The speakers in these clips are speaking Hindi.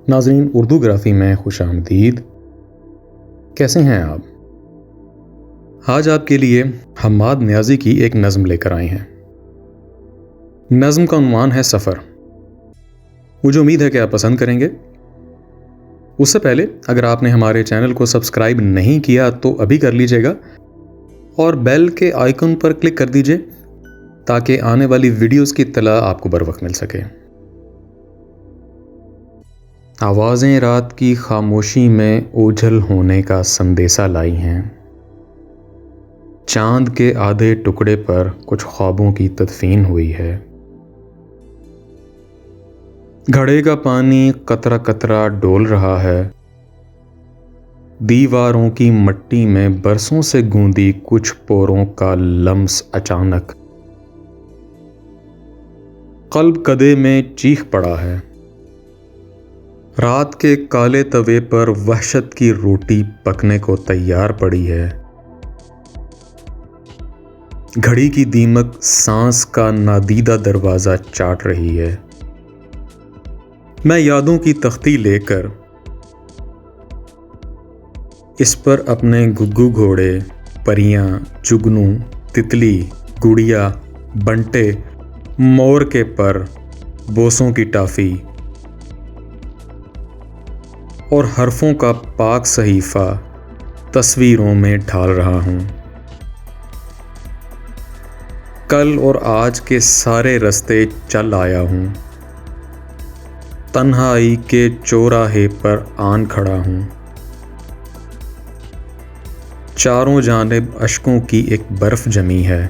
नाज़रीन, उर्दू ग्राफी में खुशामदीद। कैसे हैं आप? आज आपके लिए हम्माद नियाज़ी की एक नज़्म लेकर आए हैं। नज़्म का उन्वान है सफ़र। मुझे उम्मीद है कि आप पसंद करेंगे। उससे पहले अगर आपने हमारे चैनल को सब्सक्राइब नहीं किया तो अभी कर लीजिएगा और बेल के आइकन पर क्लिक कर दीजिए ताकि आने वाली वीडियोस की इत्तला आपको बर वक्त मिल सके। आवाज़ें रात की खामोशी में ओझल होने का संदेशा लाई हैं। चांद के आधे टुकड़े पर कुछ ख्वाबों की तदफीन हुई है। घड़े का पानी कतरा कतरा डोल रहा है। दीवारों की मट्टी में बरसों से गूंदी कुछ पोरों का लम्स अचानक कल्ब कदे में चीख पड़ा है। रात के काले तवे पर वहशत की रोटी पकने को तैयार पड़ी है। घड़ी की दीमक सांस का नादीदा दरवाजा चाट रही है। मैं यादों की तख्ती लेकर इस पर अपने गुग्गू घोड़े, परियां, जुगनू, तितली, गुड़िया, बंटे, मोर के पर, बोसों की टाफी और हरफों का पाक सहीफा तस्वीरों में ढाल रहा हूं। कल और आज के सारे रास्ते चल आया हूं। तन्हाई के चौराहे पर आन खड़ा हूं। चारों जानिब अश्कों की एक बर्फ जमी है।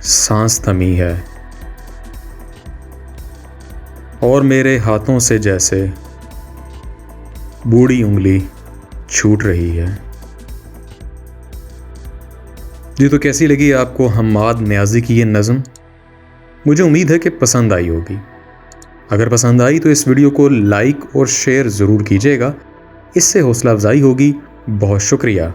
सांस थमी है और मेरे हाथों से जैसे बूढ़ी उंगली छूट रही है। जी, तो कैसी लगी आपको हम्माद नियाज़ी की ये नज़्म? मुझे उम्मीद है कि पसंद आई होगी। अगर पसंद आई तो इस वीडियो को लाइक और शेयर ज़रूर कीजिएगा। इससे हौसला अफजाई होगी। बहुत शुक्रिया।